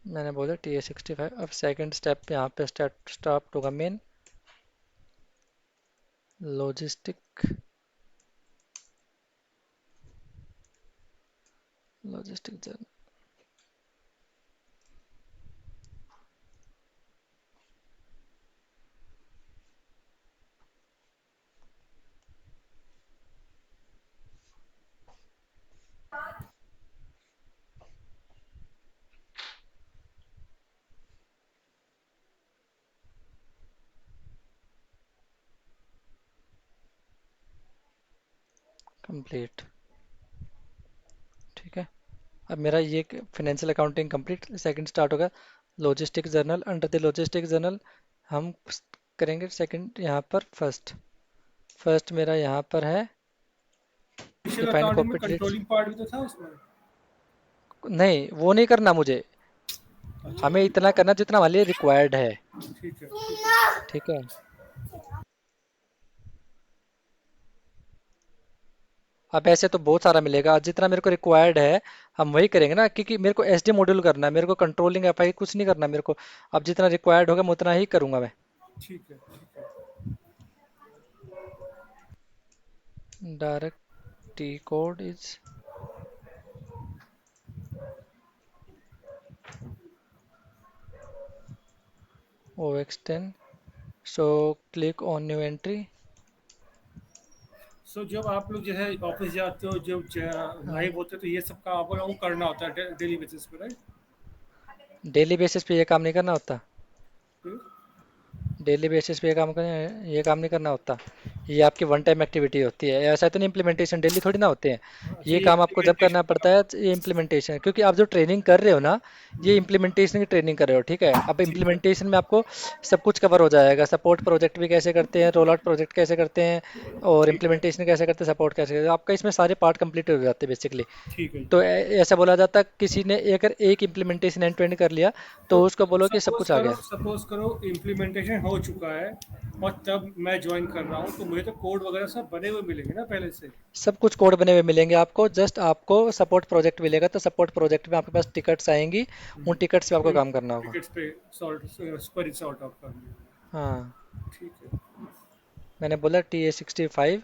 मैंने बोला TA65। अब सेकंड स्टेप यहाँ पे स्टार्ट होगा main logistic logistic journal. Complete. ठीक है, अब मेरा ये financial accounting complete. Second start होगा logistic journal. Under the logistic journal हम करेंगे सेकंड, यहाँ पर फर्स्ट। फर्स्ट मेरा यहाँ पर है इनिशियल डिफाइन अकाउंटिंग में कॉपी डिलीट। कंट्रोलिंग पार्ट भी तो था उसमें। नहीं, वो नहीं करना मुझे, अच्छा। हमें इतना करना जितना हमारे लिए रिक्वायर्ड है। ठीक है, ठीक है। ठीक है, अब ऐसे तो बहुत सारा मिलेगा, जितना मेरे को रिक्वायर्ड है हम वही करेंगे ना, क्योंकि मेरे को एसडी मॉड्यूल करना है, मेरे को कंट्रोलिंग एफआई कुछ नहीं करना मेरे को। अब जितना रिक्वायर्ड होगा मैं उतना ही करूंगा मैं। ठीक है, ठीक है। Direct T code is OX10। So click on new entry. So जब आप लोग जो है ऑफिस जाते हो, जब लाइव होते हो, तो ये सब काम आप लोगों को करना होता है डेली बेसिस पे, राइट? डेली बेसिस पे ये काम नहीं करना होता, फिर डेली बेसिस पे ये काम नहीं करना होता। ये आपकी वन टाइम एक्टिविटी होती है, ऐसा तो नहीं इम्प्लीमेंटेशन डेली थोड़ी ना होते हैं। अच्छा, ये ये काम आपको जब करना इम्प्लीमेंटेशन पड़ता है, ये इम्प्लीमेंटेशन, क्योंकि आप जो ट्रेनिंग कर रहे हो ना, ये इम्प्लीमेंटेशन की ट्रेनिंग कर रहे हो, ठीक है। अब ठीक है। इम्प्लीमेंटेशन में आपको सब कुछ कवर हो जाएगा, सपोर्ट प्रोजेक्ट भी कैसे करते हैं, रोल आउट प्रोजेक्ट कैसे करते हैं, और ठीक है। इम्प्लीमेंटेशन कैसे करते हैं, सपोर्ट कैसे करते हैं, आपका इसमें सारे पार्ट कंप्लीट हो जाते हैं बेसिकली। ठीक है तो जी। ऐसा बोला जाता है, किसी ने अगर एक इम्प्लीमेंटेशन एंड टू एंड कर लिया तो तो उसको बोलो कि सब सपोज कुछ आ करो, गया। इम्प्लीमेंटेशन हो चुका है और तब मैं ज्वाइन कर रहा हूँ, तो मुझे तो कोड वगैरह सब बने हुए मिलेंगे ना पहले से। सब कुछ कोड बने हुए मिलेंगे आपको, जस्ट आपको सपोर्ट प्रोजेक्ट मिलेगा, तो सपोर्ट प्रोजेक्ट में आपके पास टिकट्स आएंगी, उन टिकट्स पे आपको काम करना होगा। टिकट्स पे सॉल्ट पर सॉर्ट आउट कर लिया। हाँ, ठीक है। मैंने बोला TA65,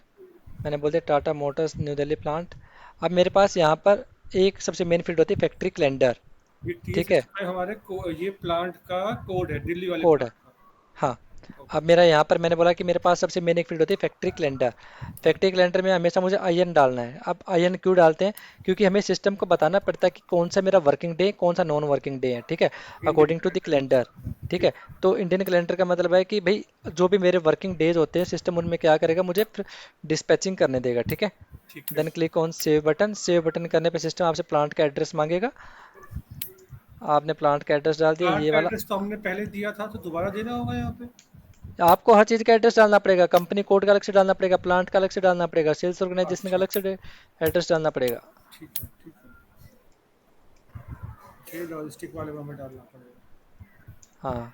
मैंने बोल दिया Tata Motors new Delhi plant. अब मेरे पास यहाँ पर एक सबसे मेन फील्ड होती है फैक्ट्री कैलेंडर, ये टी ठीक है, 65 हमारे ये प्लांट का कोड है, दिल्ली वाले कोड है। प्लांट का। हाँ, अब ओके। मेरा यहाँ पर मैंने बोला कि मेरे पास सबसे मेन एक फील्ड होती है फैक्ट्री कैलेंडर। फैक्ट्री कैलेंडर में हमेशा मुझे आईएन डालना है। अब आईएन क्यों डालते हैं? क्योंकि हमें सिस्टम को बताना पड़ता है कि कौन सा मेरा वर्किंग डे, कौन सा नॉन वर्किंग डे है, ठीक है, Indian according to the calendar use calendar. करते हैं, ठीक ठीक है, तो इंडियन कैलेंडर का मतलब है कि भाई जो भी मेरे वर्किंग डेज होते हैं, सिस्टम उनमें क्या करेगा, मुझे डिस्पैचिंग करने देगा, ठीक है। ठीक है। Then click on save button, save button करने पे सिस्टम आपसे प्लांट का एड्रेस मांगेगा, आपने प्लांट का एड्रेस डाल दिया प्लांट ये का वाला। एड्रेस तो हमने पहले दिया था, तो दोबारा देना होगा यहाँ पे। आपको हर चीज़ का एड्रेस डालना पड़ेगा, कंपनी कोड का अलग से डालना पड़ेगा, प्लांट का अलग से डालना पड़ेगा, सेल्स ऑर्गेनाइजेशन का अच्छा। अलग से एड्रेस डालना पड़ेगा। ठीक है, ठीक है। ये लॉजिस्टिक वाले में हमें डालना पड़ेगा। हाँ,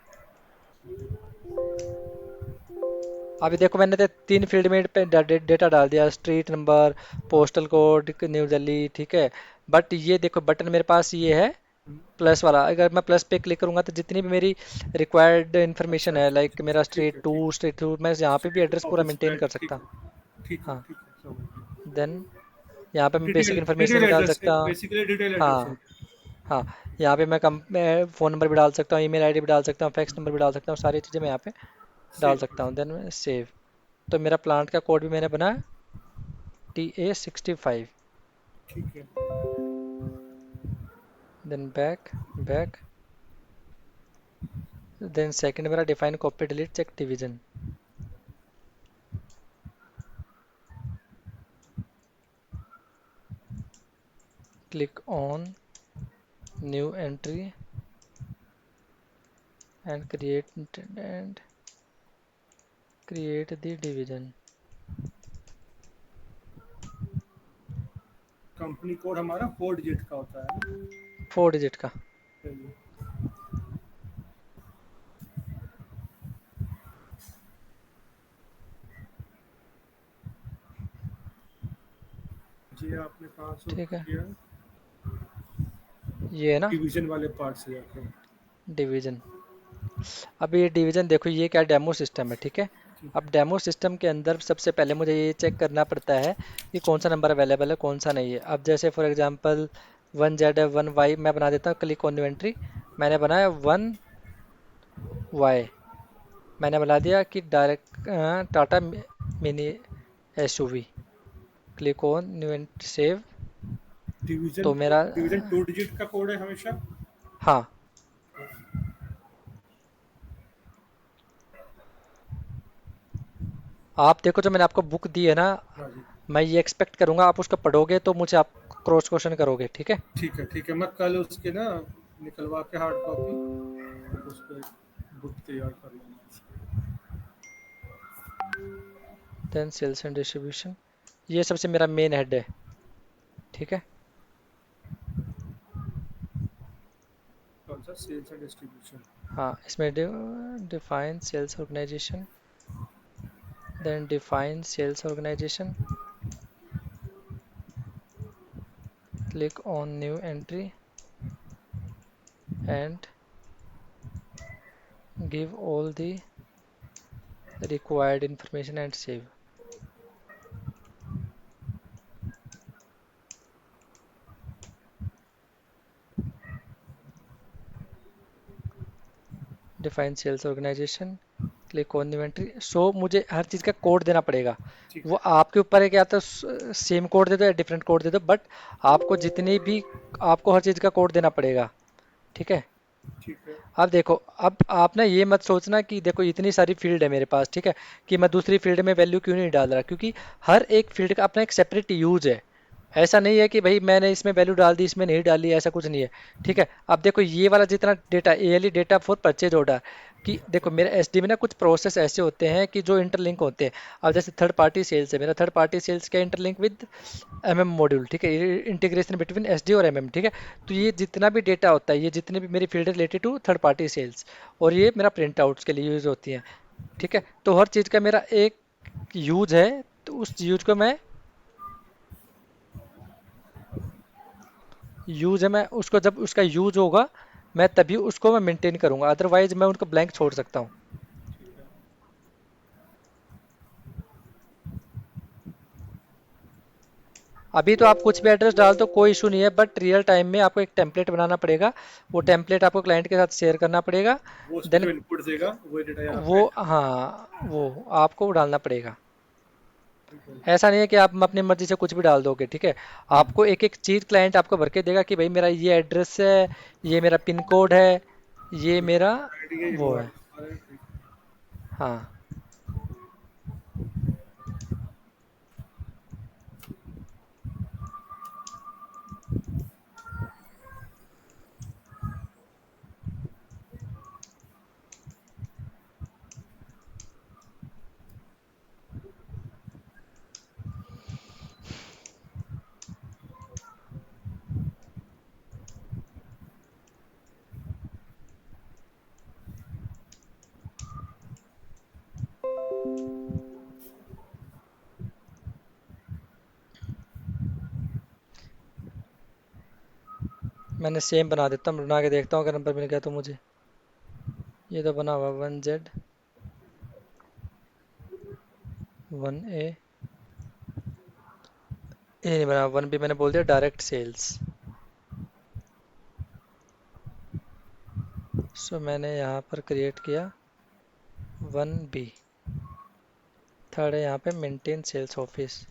अभी देखो मैंने तो तीन फील्ड में पे डेटा डाल दिया, street number, postal code new Delhi, ठीक है। बट ये देखो बटन मेरे पास ये है हम्म, प्लस वाला, अगर मैं प्लस पे क्लिक करूंगा तो जितनी भी मेरी रिक्वायर्ड अच्छा इन्फॉर्मेशन है, अच्छा लाइक अच्छा मेरा अच्छा, ठीक है, स्ट्रीट टू, ठीक स्ट्रीट टू, मैं यहाँ पे भी है। एड्रेस पूरा ऑफिस मेंटेन कर फ्रेंड, ठीक सकता हूँ। है, ठीक है, हाँ, ठीक है, समझ गया। देन यहाँ पे मैं बेसिक डिटेल इन्फॉर्मेशन डिटेल भी डाल एड्रेस, सकता हूँ। बेसिकली डिटेल एड्रेस हो हाँ, गया। हाँ, यहाँ पे मैं फ़ोन नंबर भी डाल सकता हूँ, ईमेल आईडी भी डाल सकता हूँ, फैक्स नंबर भी डाल सकता हूँ, सारी चीज़ें मैं यहाँ पे डाल सेव कर सकता हूँ। सकते देन मैं सेव, तो मेरा प्लांट का कोड भी मैंने बनाया TA65। हैं। ठीक है। Then back, back, then second मेरा define copy delete check division. Click on new entry and create the division. Company code हमारा 4 डिजिट का होता है ना। 4 डिजिट का। चलिए। जी, आपने कहाँ से ठीक है, किया? ये है ना डिवीजन वाले पार्ट से जाके। डिवीजन। अब ये डिवीजन देखो, ये क्या डेमो सिस्टम है, ठीक है। ठीक अब डेमो सिस्टम के अंदर सबसे पहले मुझे ये चेक करना पड़ता है कि कौन सा नंबर अवेलेबल है, कौन सा नहीं है। अब जैसे फॉर एग्जांपल 1Z है, 1Y मैं बना देता हूँ, क्लिक ऑन न्यू एंट्री, मैंने बनाया 1Y, मैंने बना दिया कि direct Tata mini SUV, click on new entry save. Division तो मेरा डिवीजन 2 डिजिट का कोड है हमेशा। हाँ, आप देखो जो मैंने आपको बुक दी है ना, हाँ जी। मैं ये एक्सपेक्ट करूंगा आप उसको पढ़ोगे तो मुझे आप क्रॉस क्वेश्चन करोगे, ठीक है। ठीक है, ठीक है, मैं कल उसके ना निकलवा के हार्ड कॉपी उस पर बुक तैयार कर लूँगा। देन सेल्स एंड डिस्ट्रीब्यूशन, ये सबसे मेरा मेन हेड है, ठीक है। कौन सा? Sales and distribution. हाँ, इसमें define sales organization, then define sales organization, click on new entry and give all the required information and save. Define sales organization, click on new entry. So मुझे हर चीज़ का कोड देना पड़ेगा, ठीक वो है। आपके ऊपर है कि या तो सेम कोड दे दो या डिफरेंट कोड दे दो, बट आपको जितनी भी, आपको हर चीज़ का कोड देना पड़ेगा, ठीक है। ठीक है। अब देखो, अब आप ना ये मत सोचना कि देखो इतनी सारी फील्ड है मेरे पास, ठीक है, कि मैं दूसरी फील्ड में वैल्यू क्यों नहीं डाल रहा, क्योंकि हर एक फील्ड का अपना एक सेपरेट यूज है। ऐसा नहीं है कि भाई मैंने इसमें वैल्यू डाल दी इसमें नहीं डाली, ऐसा कुछ नहीं है। ठीक है, अब देखो ये वाला जितना data ALE data for purchase order, कि देखो मेरे एसडी में ना कुछ प्रोसेस ऐसे होते हैं कि जो इंटरलिंक होते हैं। अब जैसे थर्ड पार्टी सेल्स है, मेरा थर्ड पार्टी सेल्स का इंटरलिंक विद एमएम मॉड्यूल, ठीक है, इंटीग्रेशन बिटवीन एसडी और एमएम, ठीक है। तो ये जितना भी डेटा होता है, ये जितने भी मेरी field related to third party sales, और ये मेरा प्रिंट आउट्स के लिए यूज होती है। ठीक है, तो हर चीज़ का मेरा एक यूज है, तो उस यूज को मैं यूज है मैं उसको, जब उसका यूज होगा मैं तभी उसको मैं मेंटेन करूंगा, अदरवाइज मैं उनको ब्लैंक छोड़ सकता हूँ। ठीक है। अभी तो आप कुछ भी एड्रेस डाल दो कोई इशू नहीं है, बट रियल टाइम में आपको एक टेम्पलेट बनाना पड़ेगा। वो टेम्पलेट आपको क्लाइंट के साथ शेयर करना पड़ेगा। वो उसमें देन जो इनपुट देगा वो डेटा यहाँ पे वो, एंटर कर देगा। हाँ, वो आपको डालना पड़ेगा। ठीक है। ऐसा नहीं है कि आप अपनी मर्जी से कुछ भी डाल दोगे, ठीक है। आपको एक एक चीज क्लाइंट आपको भर के देगा कि भाई मेरा ये एड्रेस है, ये मेरा पिन कोड है, ये मेरा आईडी है, वो मोबाइल है। नंबर है, ठीक है। हाँ, मैंने सेम बना देता हूँ, बना के देखता हूँ अगर नंबर मिल गया तो मुझे। ये तो बना हुआ 1Z 1A, ये नहीं बना 1B, मैंने बोल दिया डायरेक्ट सेल्स। सो मैंने यहाँ पर क्रिएट किया 1B। थर्ड है यहाँ पे maintain sales office,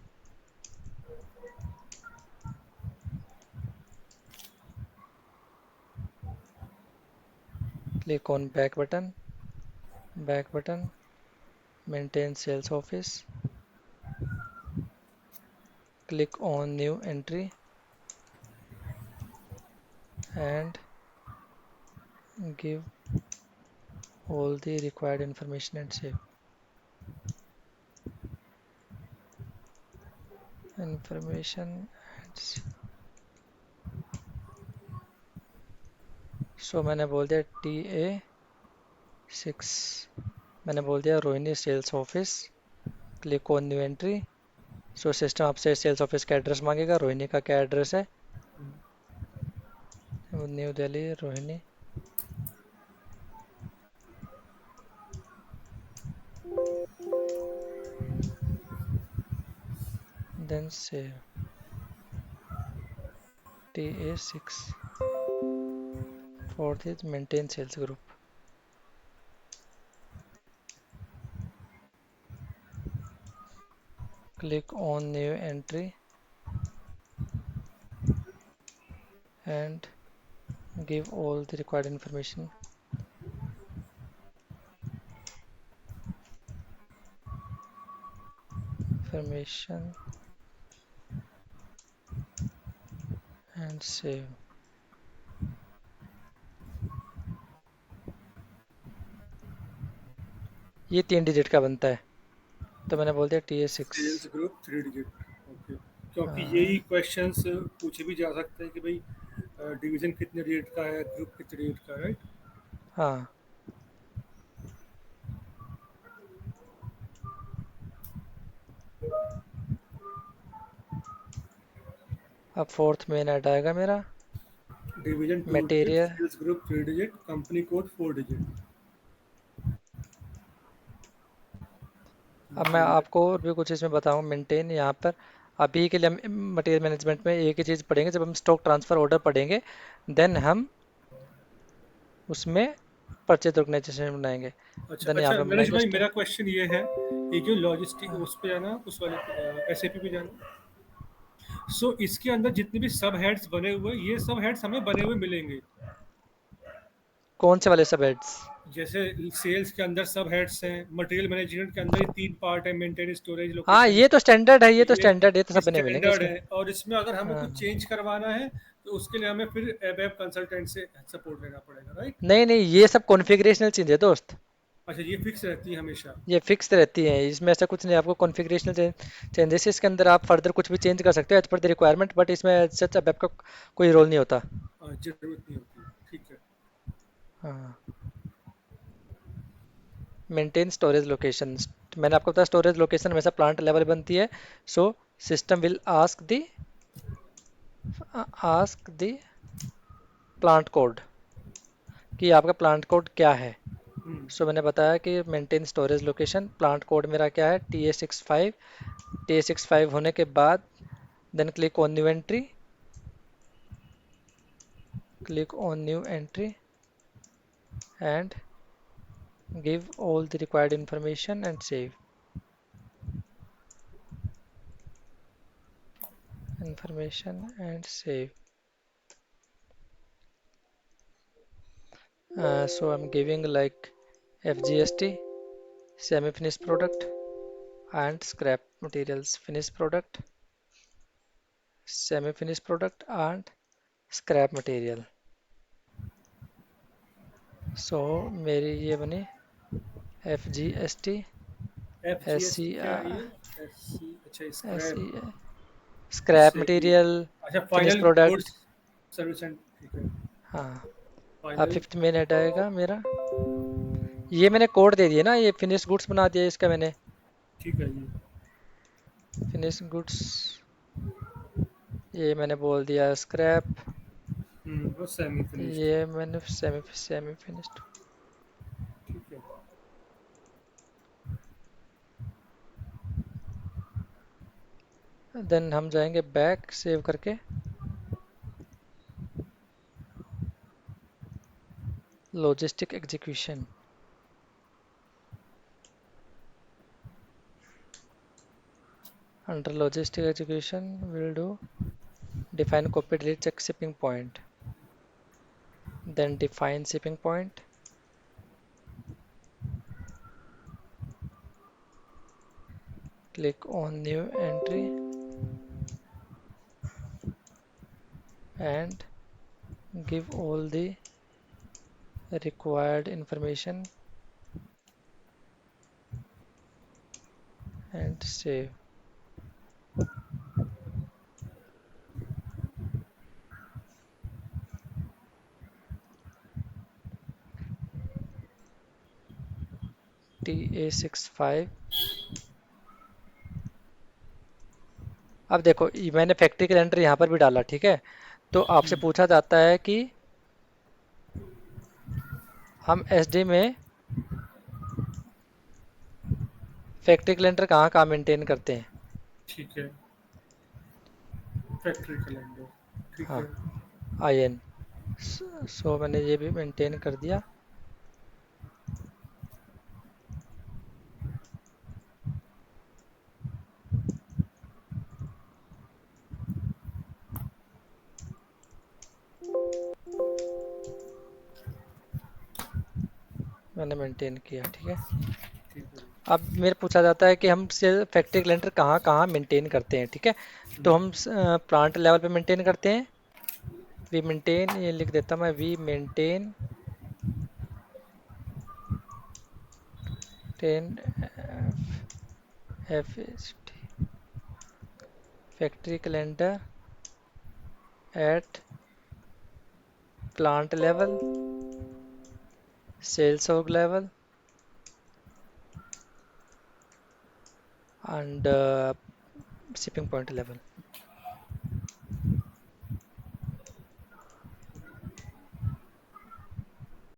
click on back button, maintain sales office, click on new entry and give all the required information and save information and so मैंने बोल दिया TA6, मैंने बोल दिया Rohini sales office, click on new entry. So system आपसे sales office का address मांगेगा, रोहिणी का क्या एड्रेस है, New Delhi Rohini, then save TA6 for the maintain sales group। Click on new entry and give all the required information and save। ये 3 digit का बनता है, तो मैंने बोल दिया TA6। Sales group 3 digit. Okay. क्योंकि हाँ, यही क्वेश्चंस पूछे भी जा सकते हैं कि भाई डिवीजन कितने डिजिट का है, ग्रुप कितने डिजिट का है, राइट। हाँ। अब फोर्थ मेन ऐड आएगा मेरा, division 2 digit, material. Sales group 3 digit, company code 4 digit. अब मैं ये आपको और भी कुछ इसमें बताऊँ मेंटेन यहाँ पर। अभी के लिए हम मटेरियल मैनेजमेंट में एक ही चीज़ पढ़ेंगे, जब हम स्टॉक ट्रांसफ़र ऑर्डर पढ़ेंगे देन हम उसमें परचेज ऑर्गेनाइजेशन बनाएंगे, अच्छा देन यहाँ अच्छा, पे हम नरेश बनाएंगे भाई स्टॉक। मेरा क्वेश्चन ये है, ये जो लॉजिस्टिक हाँ, उस पे जाना, उस वाले एसएपी पे जाना, सो इसके अंदर जितने भी सब हेड्स बने हुए, ये सब हेड्स हमें बने हुए मिलेंगे। कौन से वाले सब हेड्स? जैसे सेल्स के अंदर सब हेड्स हैं, मटेरियल मैनेजमेंट के अंदर ही 3 पार्ट है, मेंटेन, स्टोरेज, हाँ लोकेशन। ये तो स्टैंडर्ड है, ये तो ये स्टैंडर्ड, ये तो सब बने मिलेंगे स्टैंडर्ड इसके। है, और इसमें अगर हमें हाँ। कुछ चेंज करवाना है तो उसके लिए हमें फिर एबेब कंसल्टेंट से सपोर्ट लेना पड़ेगा, राइट? नहीं नहीं, ये सब कॉन्फ़िगरेशनल चीज़ है दोस्त। अच्छा, ये फिक्स रहती है हमेशा? ये फिक्स रहती है, इसमें ऐसा कुछ नहीं। आपको कॉन्फ़िगरेशनल चेंजेस इसके अंदर आप फर्दर कुछ भी चेंज कर सकते हो as per the requirement, but इसमें सच वेब का कोई रोल नहीं होता। जरूरत नहीं होती, ठीक है। हाँ। मेंटेन स्टोरेज लोकेशन, मैंने आपको बताया स्टोरेज लोकेशन हमेशा प्लांट लेवल बनती है। So system will ask the plant code कि आपका प्लांट कोड क्या है। हम्म। सो मैंने बताया कि maintain storage location, plant code मेरा क्या है, TA65। TA65 होने के बाद then click on new entry and give all the required information and save information and save. So I'm giving like FGST, semi-finished product, and scrap materials, finished product, semi-finished product, and scrap material. So मेरी ये बनी FGST, F G S T SC, क्या है ये? S C, अच्छा, SC, scrap. scrap semi, material, अच्छा, finished final product। Goods service and, ठीक है। हाँ। अब फाइनल, फिफ्थ में नेट आएगा मेरा। ये मैंने कोड दे दिया ना, ये फिनिश गुड्स बना दिया इसका मैंने। ठीक है जी। फिनिश गुड्स, ये मैंने बोल दिया स्क्रैप, वो सेमी फिनिश्ड, ये मैंने सेमी सेमी फिनिश्ड। ठीक है। देन हम जाएंगे बैक सेव करके, logistic execution. Under logistic execution will do define copy delete check shipping point, then define shipping point, click on new entry and give all the required information and save. TA65। अब देखो मैंने factory calendar यहाँ पर भी डाला, ठीक है। तो आपसे पूछा जाता है कि हम SD में फैक्ट्री कैलेंडर कहाँ कहाँ मेंटेन करते हैं। ठीक है, फैक्ट्री कैलेंडर, ठीक हाँ, है। IN। सो मैंने ये भी मेंटेन कर दिया। मैंने मेंटेन किया, ठीक है। ठीक है। अब मेरे पूछा जाता है कि हम फैक्ट्री कैलेंडर कहाँ कहाँ मेंटेन करते हैं, ठीक है। तो हम प्लांट लेवल पे मेंटेन करते हैं। वी मेंटेन, ये लिख देता मैं, we maintain ten FST factory calendar at plant level, sales org level and shipping point level.